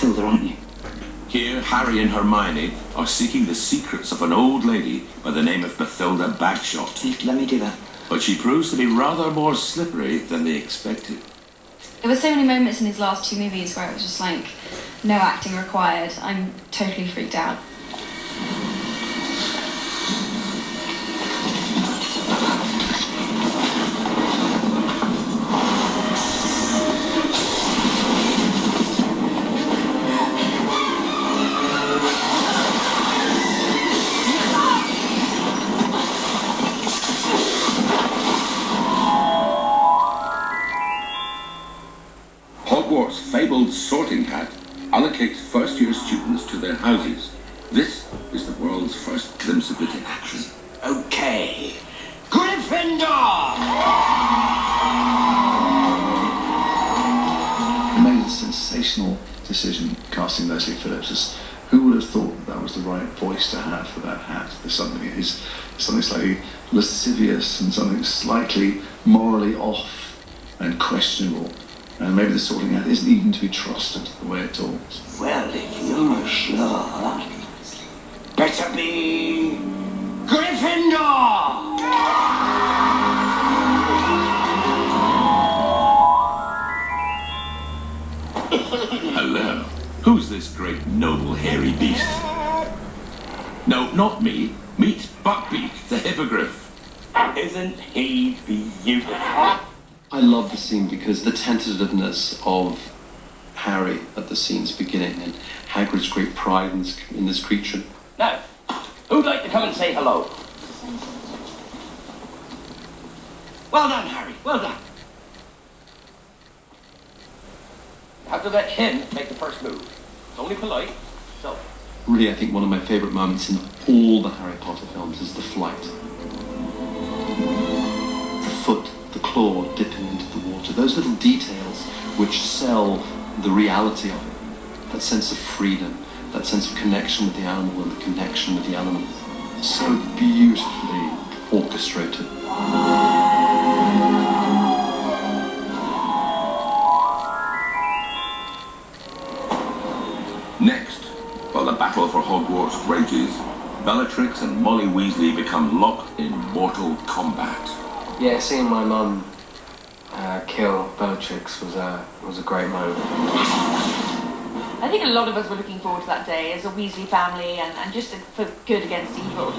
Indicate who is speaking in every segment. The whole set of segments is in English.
Speaker 1: Matilda, aren't you?
Speaker 2: Here, Harry and Hermione are seeking the secrets of an old lady by the name of Matilda Bagshot.
Speaker 1: Let me do that.
Speaker 2: But she proves to be rather more slippery than they expected.
Speaker 3: There were so many moments in his last two movies where it was just like, no acting required. I'm totally freaked out.
Speaker 2: Hogwarts' fabled sorting hat allocates first-year students to their houses. This is the world's first glimpse of it in action.
Speaker 1: Okay. Gryffindor!
Speaker 4: He made a sensational decision casting Leslie Phillips. Who would have thought that was the right voice to have for that hat? There's something slightly lascivious and something slightly morally off and questionable. And maybe the sorting hat isn't even to be trusted the way it talks.
Speaker 1: Well, if you're sure, better be Gryffindor!
Speaker 2: Hello. Who's this great noble hairy beast? No, not me. Meet Buckbeak, the hippogriff.
Speaker 1: Isn't he beautiful?
Speaker 5: I love the scene because the tentativeness of Harry at the scene's beginning and Hagrid's great pride in this creature.
Speaker 1: Now, who'd like to come and say hello? Well done, Harry. Well done. You have to let him make the first move. It's only polite, so...
Speaker 5: Really, I think one of my favourite moments in all the Harry Potter films is the flight. The foot, the claw dipping into the water. Those little details which sell the reality of it. That sense of freedom, that sense of connection with the animal and the connection with the element. So beautifully orchestrated.
Speaker 2: Next, while the battle for Hogwarts rages, Bellatrix and Molly Weasley become locked in mortal combat.
Speaker 6: Yeah, seeing my mum kill Bellatrix was a great moment.
Speaker 3: I think a lot of us were looking forward to that day as a Weasley family and just for good against evil.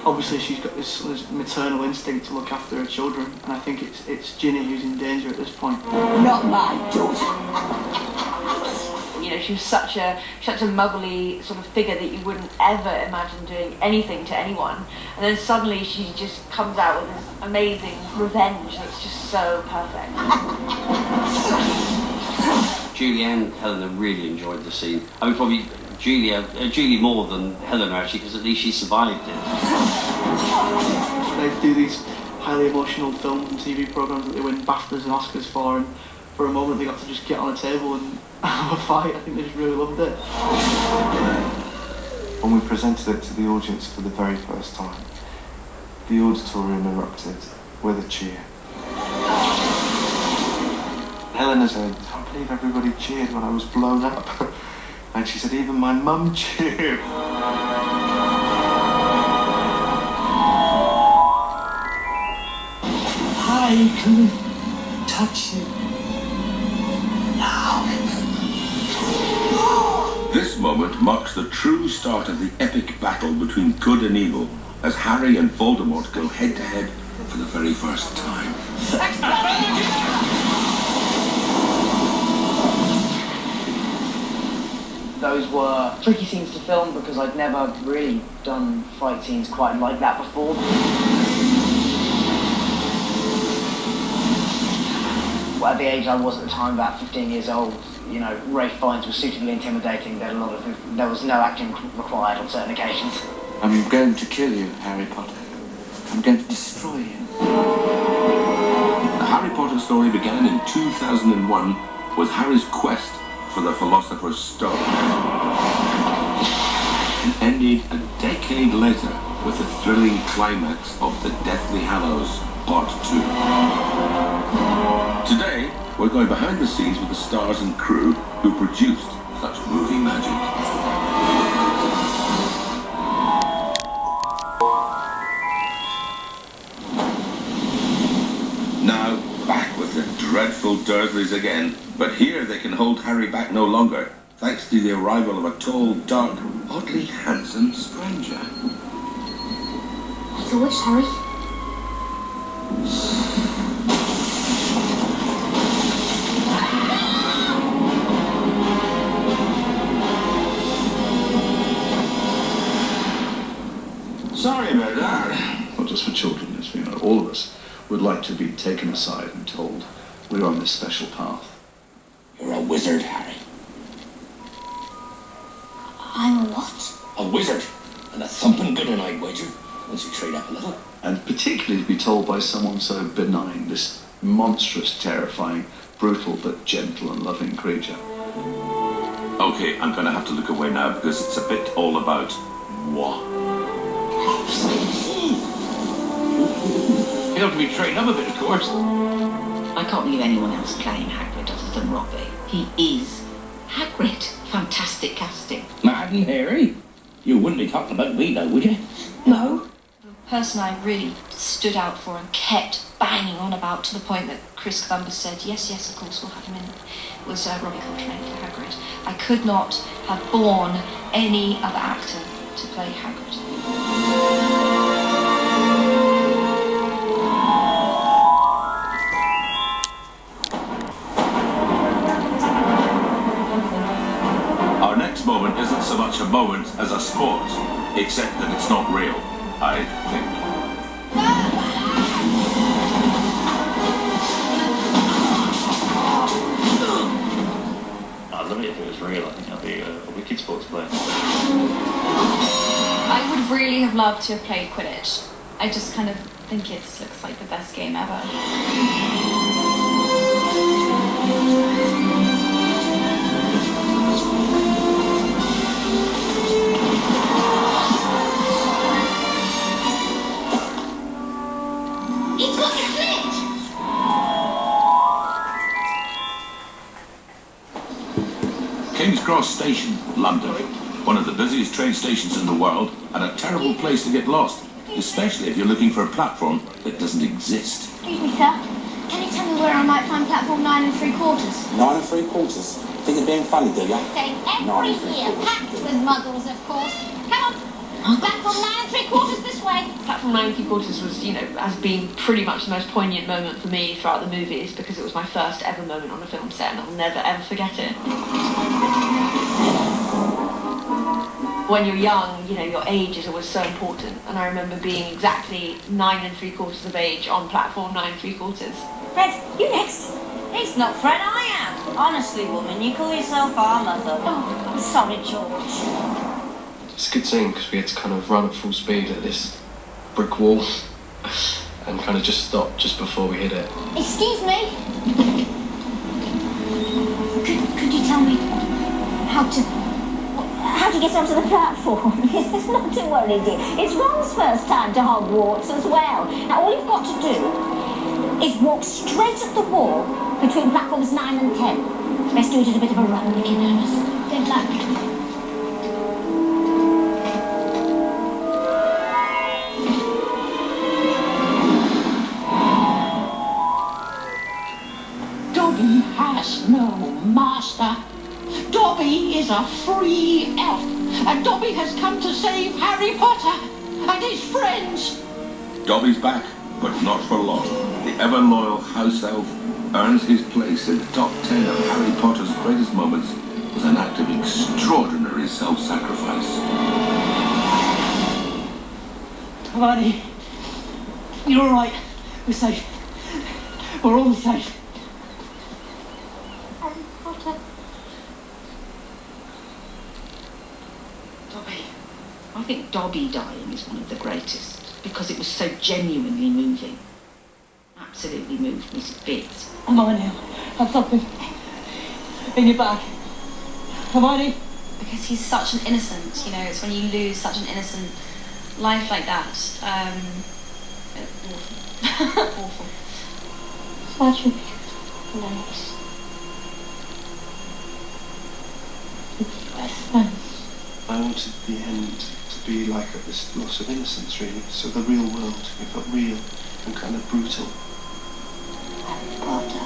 Speaker 7: Obviously she's got this maternal instinct to look after her children, and I think it's Ginny who's in danger at this point.
Speaker 8: Not my daughter.
Speaker 3: You know, she was such a motherly sort of figure that you wouldn't ever imagine doing anything to anyone. And then suddenly she just comes out with this amazing revenge that's just so perfect.
Speaker 9: Julie and Helena really enjoyed the scene. I mean, probably Julie more than Helena, actually, because at least she survived it.
Speaker 7: They do these highly emotional films and TV programmes that they win BAFTAs and Oscars for, and for a moment they got to just get on a table and have a fight. I think they just really loved it.
Speaker 10: When we presented it to the audience for the very first time, the auditorium erupted with a cheer. Helena said, I can't believe everybody cheered when I was blown up. And she said, even my mum cheered.
Speaker 8: I can touch you now.
Speaker 2: This moment marks the true start of the epic battle between good and evil as Harry and Voldemort go head-to-head for the very first time.
Speaker 11: Those were tricky scenes to film because I'd never really done fight scenes quite like that before. Well, at the age I was at the time, about 15 years old, you know, Ralph Fiennes was suitably intimidating. There was no acting required on certain occasions.
Speaker 1: I'm going to kill you, Harry Potter. I'm going to destroy you.
Speaker 2: The Harry Potter story began in 2001 with Harry's quest for the Philosopher's Stone, and ended a decade later with the thrilling climax of The Deathly Hallows Part 2. Today, we're going behind the scenes with the stars and crew who produced Such movie magic. Now, back with the dreadful Dursleys again. But here they can hold Harry back no longer, thanks to the arrival of a tall, dark, oddly handsome stranger.
Speaker 12: Make a wish, Harry.
Speaker 2: Sorry about that.
Speaker 4: Not just for children, as we know, all of us would like to be taken aside and told we're on this special path.
Speaker 1: You're a wizard, Harry.
Speaker 12: I'm a what?
Speaker 1: A wizard. And a thumping good one, I'd wager, once you trade up a little.
Speaker 4: And particularly to be told by someone so benign, this monstrous, terrifying, brutal but gentle and loving creature.
Speaker 2: Okay, I'm going to have to look away now because it's a bit all about moi.
Speaker 1: You have to be trained up a bit, of course.
Speaker 8: I can't believe anyone else playing Hagrid other than Robbie. He is Hagrid. Fantastic casting.
Speaker 1: Mad and Harry? You wouldn't be talking about me, though, would you?
Speaker 12: No.
Speaker 3: The person I really stood out for and kept banging on about to the point that Chris Columbus said, yes, of course, we'll have him in, was Robbie Coltrane for Hagrid. I could not have borne any other actor to play Hagrid.
Speaker 2: Our next moment isn't so much a moment as a sport, except that it's not real, I think.
Speaker 13: I'd love it if it was real. I think that'd be a wicked sport to play.
Speaker 14: I would really have loved to have played Quidditch. I just kind of think it looks like the best game ever.
Speaker 12: He's got the flint!
Speaker 2: King's Cross Station, London. One of the busiest train stations in the world and a terrible place to get lost, especially if you're looking for a platform that doesn't exist.
Speaker 12: Excuse me, sir. Can you tell me where I might find platform 9 3/4?
Speaker 1: 9 3/4. Think you're being funny, do you?
Speaker 12: Same every year, packed with muggles, of course. Come on, platform 9 3/4 this way.
Speaker 3: Platform 9 3/4 was, has been pretty much the most poignant moment for me throughout the movies because it was my first ever moment on a film set and I'll never ever forget it. When you're young, your age is always so important, and I remember being exactly 9 3/4 of age on platform 9 3/4.
Speaker 12: Fred, you next.
Speaker 15: It's not Fred, I am. Honestly, woman, you call yourself our mother.
Speaker 12: Oh, I'm sorry, George.
Speaker 5: It's a good scene because we had to kind of run at full speed at this brick wall and kind of just stop just before we hit it.
Speaker 12: Excuse me. Could you tell me how to get onto the platform? Not to worry, dear. It's Ron's first time to Hogwarts as well. Now, all you've got to do is walk straight at the wall between platforms 9 and 10. Let's do it at a bit of a run if you're nervous. Good luck.
Speaker 8: Dobby has no master. Dobby is a free elf, and Dobby has come to save Harry Potter and his friends.
Speaker 2: Dobby's back, but not for long. The ever-loyal house elf earns his place in the top 10 of Harry Potter's greatest moments with an act of extraordinary self-sacrifice.
Speaker 8: Hermione, you're all right. We're safe. We're all safe.
Speaker 12: Harry Potter.
Speaker 8: Dobby. I think Dobby dying is one of the greatest because it was so genuinely moving. Absolutely moved me to bits. Hermione, have something in your bag. Hermione.
Speaker 14: Because he's such an innocent, it's when you lose such an innocent life like that. It's awful. Awful.
Speaker 12: Such a beautiful place.
Speaker 10: wanted the end to be like this loss of innocence, really. So the real world, it felt real and kind of brutal.
Speaker 12: Harry Potter.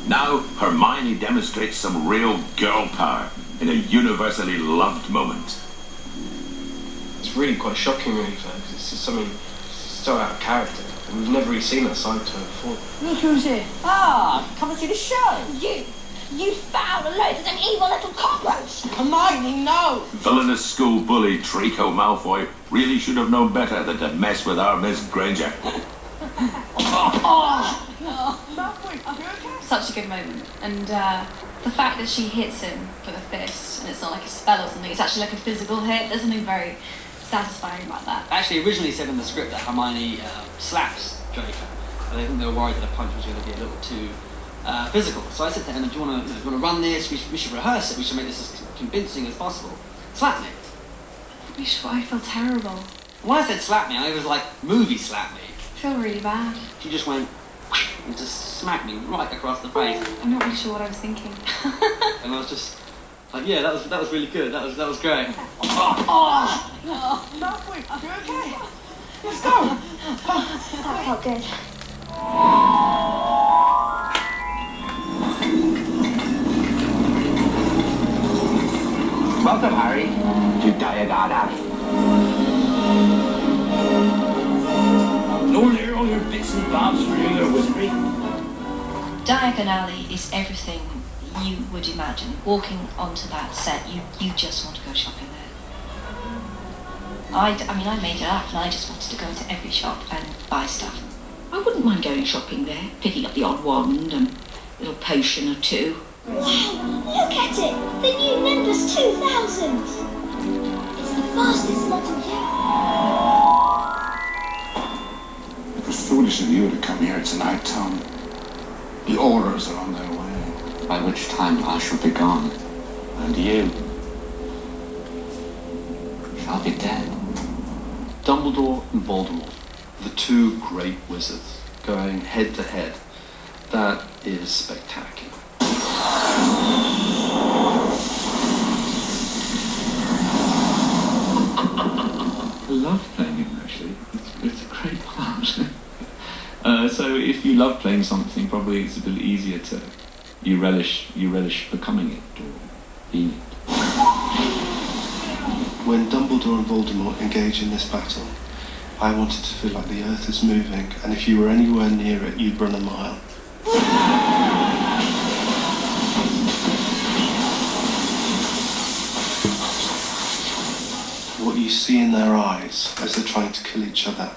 Speaker 2: Now, Hermione demonstrates some real girl power in a universally loved moment.
Speaker 6: It's really quite shocking, really, folks. It's just something so out of character. And we've never really seen that side to her before.
Speaker 15: Look who's here. Ah, come and see the show.
Speaker 12: You found a load of them evil little cockroaches.
Speaker 15: Hermione, no.
Speaker 2: Villainous school bully Draco Malfoy really should have known better than to mess with our Miss Granger.
Speaker 14: Such a good moment, and the fact that she hits him for the fist, and it's not like a spell or something, it's actually like a physical hit. There's something very satisfying about that.
Speaker 9: I actually originally said in the script that Hermione slaps Draco, but I think they were worried that the punch was going to be a little too physical. So I said to Emma, do you want to run this? We should rehearse it. We should make this as convincing as possible. Slap me.
Speaker 14: I feel terrible.
Speaker 9: When I said slap me, I was like movie slap me.
Speaker 14: I feel really bad.
Speaker 9: She just went and just smacked me right across the face.
Speaker 14: I'm not really sure what I was thinking.
Speaker 9: And I was just like, yeah, that was really good. That was great.
Speaker 15: Malfoy, you okay? Let's go.
Speaker 12: That felt good.
Speaker 1: Welcome, Harry, to Diagon Alley. No one hear all your bits and bobs for doing your wizardry?
Speaker 8: Diagon Alley is everything you would imagine. Walking onto that set, you just want to go shopping there. I made it up and I just wanted to go into every shop and buy stuff. I wouldn't mind going shopping there, picking up the odd wand and a little potion or two.
Speaker 12: Wow, look at it! The new Nimbus 2000! It's the fastest modern
Speaker 16: It was foolish of you to come here tonight, Tom. The orders are on their way.
Speaker 17: By which time I shall be gone.
Speaker 16: And you
Speaker 17: shall be dead.
Speaker 5: Dumbledore and Voldemort, the two great wizards, going head to head. That is spectacular.
Speaker 4: I love playing him, actually. It's a great part. So if you love playing something, probably it's a bit easier to you relish becoming it or being it.
Speaker 10: When Dumbledore and Voldemort engage in this battle, I wanted to feel like the earth is moving, and if you were anywhere near it, you'd run a mile. What you see in their eyes as they're trying to kill each other,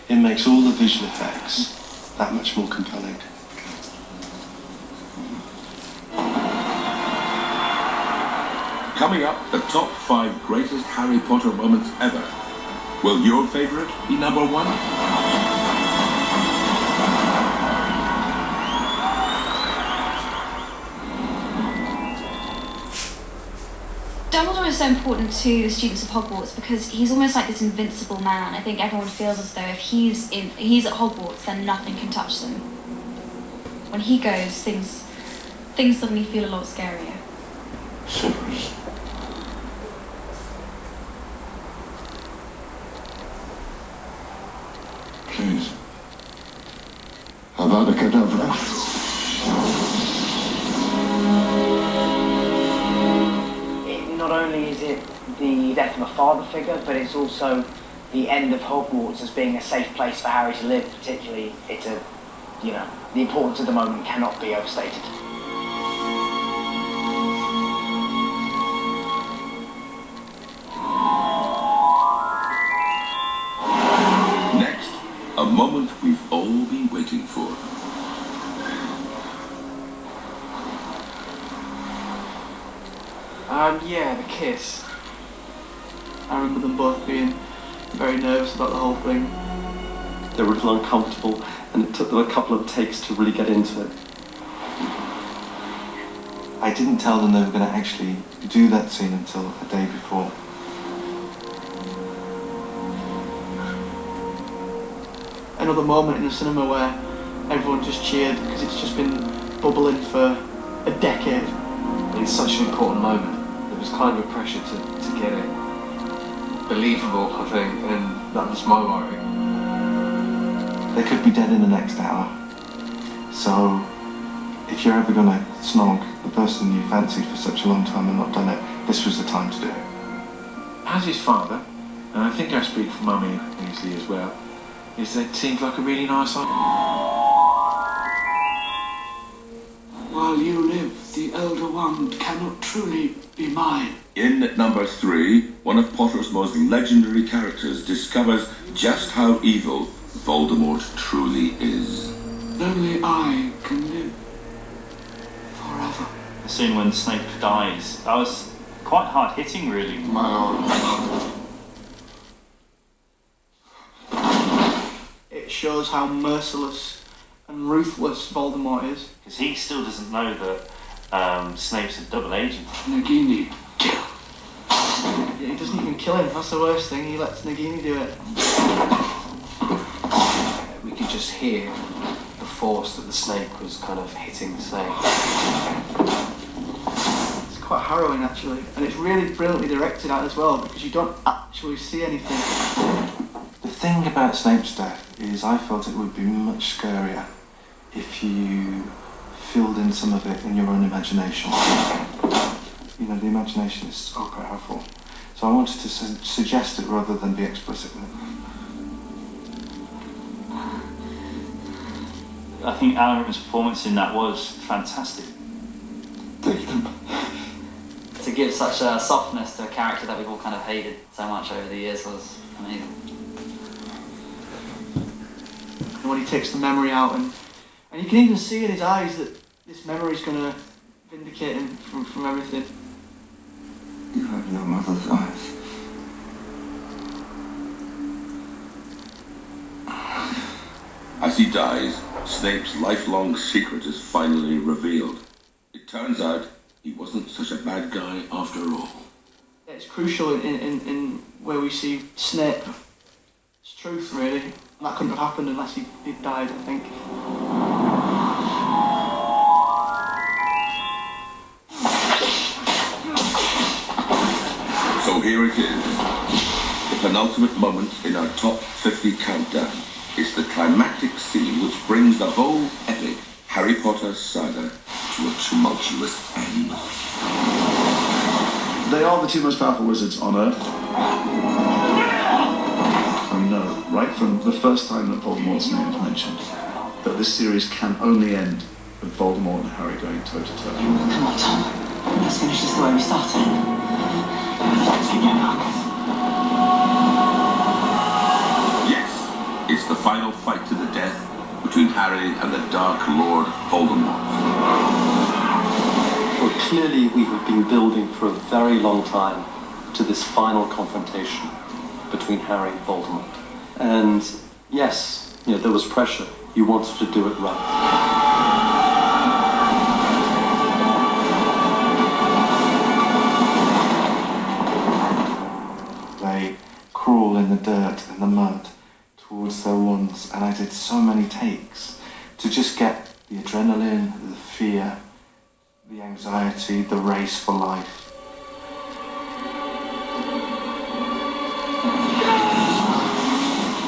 Speaker 10: it makes all the visual effects that much more compelling.
Speaker 2: Coming up, the top 5 greatest Harry Potter moments ever. Will your favourite be number 1?
Speaker 14: Dumbledore is so important to the students of Hogwarts because he's almost like this invincible man. I think everyone feels as though if he's at Hogwarts, then nothing can touch them. When he goes, things suddenly feel a lot scarier.
Speaker 16: Shivers. Please. Avada Kedavra.
Speaker 11: Not only is it the death of a father figure, but it's also the end of Hogwarts as being a safe place for Harry to live. Particularly, the importance of the moment cannot be overstated.
Speaker 2: Next, a moment we've all been waiting for.
Speaker 7: Yeah, the kiss. I remember them both being very nervous about the whole thing.
Speaker 5: They were a little uncomfortable, and it took them a couple of takes to really get into it.
Speaker 10: I didn't tell them they were going to actually do that scene until a day before.
Speaker 7: another moment in the cinema where everyone just cheered because it's just been bubbling for a decade.
Speaker 6: It's such an important moment. There was kind of a pressure to get it believable, I think, and that was my worry.
Speaker 10: They could be dead in the next hour. So, if you're ever going to snog the person you fancied for such a long time and not done it, this was the time to do it.
Speaker 18: As his father, and I think I speak for Mummy easily as well, is that it seems like a really nice idea.
Speaker 16: While you live, the Elder Wand cannot truly be mine.
Speaker 2: In number 3, one of Potter's most legendary characters discovers just how evil Voldemort truly is.
Speaker 16: Only I can live forever.
Speaker 13: The scene when Snape dies, that was quite hard hitting, really.
Speaker 16: My lord.
Speaker 7: It shows how merciless and ruthless Voldemort is.
Speaker 13: Because he still doesn't know that Snape's a double agent.
Speaker 16: Nagini, kill.
Speaker 7: Yeah, he doesn't even kill him, that's the worst thing, he lets Nagini do it.
Speaker 6: We could just hear the force that the snake was kind of hitting the snake.
Speaker 7: It's quite harrowing actually, and it's really brilliantly directed at as well because you don't actually see anything.
Speaker 10: The thing about Snape's death is I felt it would be much scarier if you filled in some of it in your own imagination. You know, the imagination is so powerful. So I wanted to suggest it rather than be explicit with it.
Speaker 13: I think Alan's performance in that was fantastic.
Speaker 9: To give such a softness to a character that we've all kind of hated so much over the years was amazing.
Speaker 7: And when he takes the memory out and you can even see in his eyes that this memory's going to vindicate him from everything.
Speaker 16: You have your mother's eyes.
Speaker 2: As he dies, Snape's lifelong secret is finally revealed. It turns out he wasn't such a bad guy after all.
Speaker 7: It's crucial in where we see Snape's truth, really. And that couldn't have happened unless he'd died, I think.
Speaker 2: So here it is, the penultimate moment in our top 50 countdown. It's the climactic scene which brings the whole epic Harry Potter saga to a tumultuous end.
Speaker 4: They are the two most powerful wizards on Earth. I know, right from the first time that Voldemort's name is mentioned, that this series can only end with Voldemort and Harry going toe-to-toe.
Speaker 15: Come on, Tom. Let's finish this the way we started. Let's begin, Marcus.
Speaker 2: Yes, it's the final fight to the death between Harry and the Dark Lord Voldemort.
Speaker 5: Well, clearly we have been building for a very long time to this final confrontation between Harry and Voldemort. And yes, there was pressure. You wanted to do it right. They crawl in the dirt and the mud towards their wands, and I did so many takes to just get the adrenaline, the fear, the anxiety, the race for life.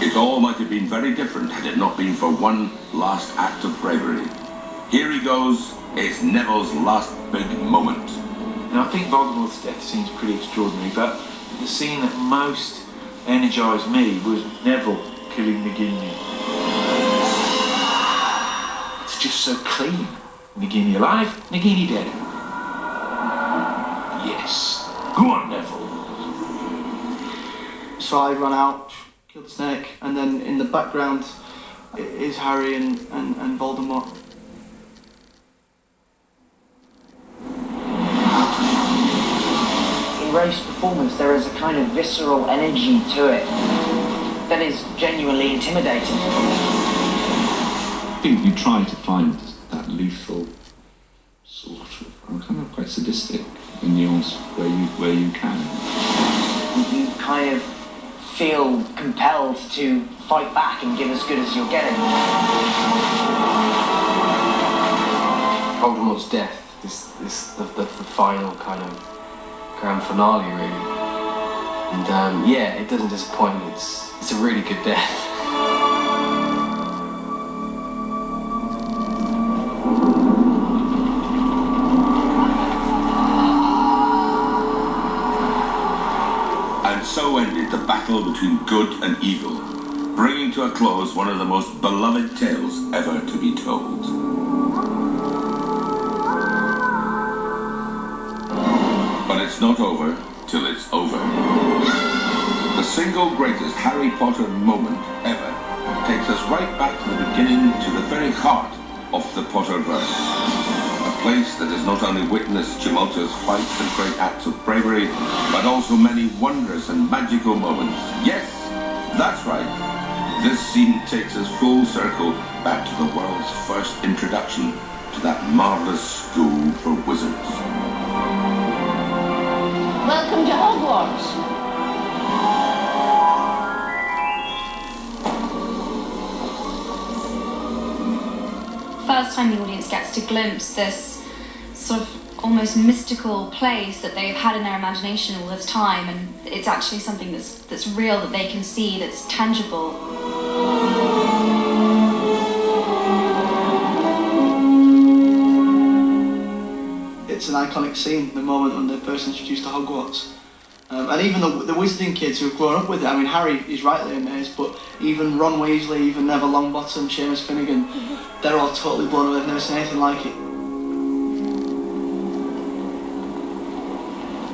Speaker 2: It all might have been very different had it not been for one last act of bravery. Here he goes, it's Neville's last big moment.
Speaker 18: Now I think Voldemort's death seems pretty extraordinary, but the scene that most energised me was Neville killing Nagini. It's just so clean. Nagini alive, Nagini dead. Yes. Go on, Neville.
Speaker 7: So I run out, killed Snake, and then in the background is Harry and Voldemort.
Speaker 11: In Rafe's performance, there is a kind of visceral energy to it that is genuinely intimidating.
Speaker 17: I think you try to find that lethal sort of, kind of quite sadistic nuance where you can.
Speaker 11: You kind of feel compelled to fight back and give as good as you're getting.
Speaker 6: Voldemort's death is the final kind of grand finale, really. And yeah, it doesn't disappoint. It's a really good death.
Speaker 2: And so ended the battle between good and evil, bringing to a close one of the most beloved tales ever to be told. But it's not over till it's over. The single greatest Harry Potter moment ever takes us right back to the beginning, to the very heart of the Potterverse. A place that has not only witnessed tumultuous fights and great acts of bravery, but also many wondrous and magical moments. Yes, that's right. This scene takes us full circle back to the world's first introduction to that marvelous school for wizards.
Speaker 12: Welcome to Hogwarts.
Speaker 14: First time the audience gets to glimpse this sort of almost mystical place that they've had in their imagination all this time, and it's actually something that's real, that they can see, that's tangible.
Speaker 7: It's an iconic scene, the moment when they're first introduced to Hogwarts. And even the wizarding kids who have grown up with it, I mean, Harry is rightly amazed, but even Ron Weasley, even Neville Longbottom, Seamus Finnegan, they're all totally blown away. They've never seen anything like it.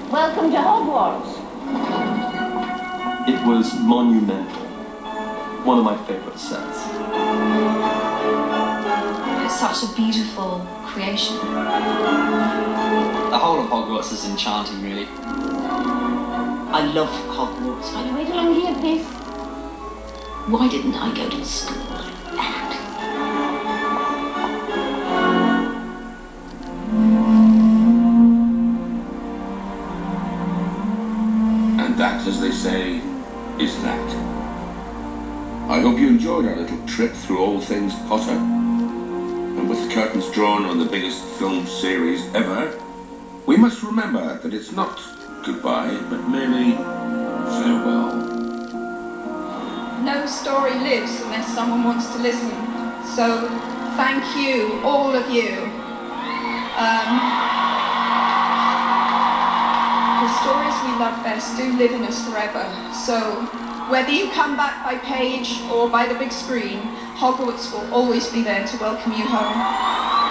Speaker 12: Welcome to Hogwarts.
Speaker 5: It was monumental. One of my favourite sets.
Speaker 14: It's such a beautiful creation.
Speaker 9: The whole of Hogwarts is enchanting, really.
Speaker 8: I love Hogwarts.
Speaker 12: Are you wait along here, please?
Speaker 8: Why didn't I go to school like that?
Speaker 2: And that, as they say, is that. I hope you enjoyed our little trip through all things Potter. And with the curtains drawn on the biggest film series ever, we must remember that it's not goodbye, but merely farewell.
Speaker 19: No story lives unless someone wants to listen. So, thank you, all of you. The stories we love best do live in us forever. So, whether you come back by page or by the big screen, Hogwarts will always be there to welcome you home.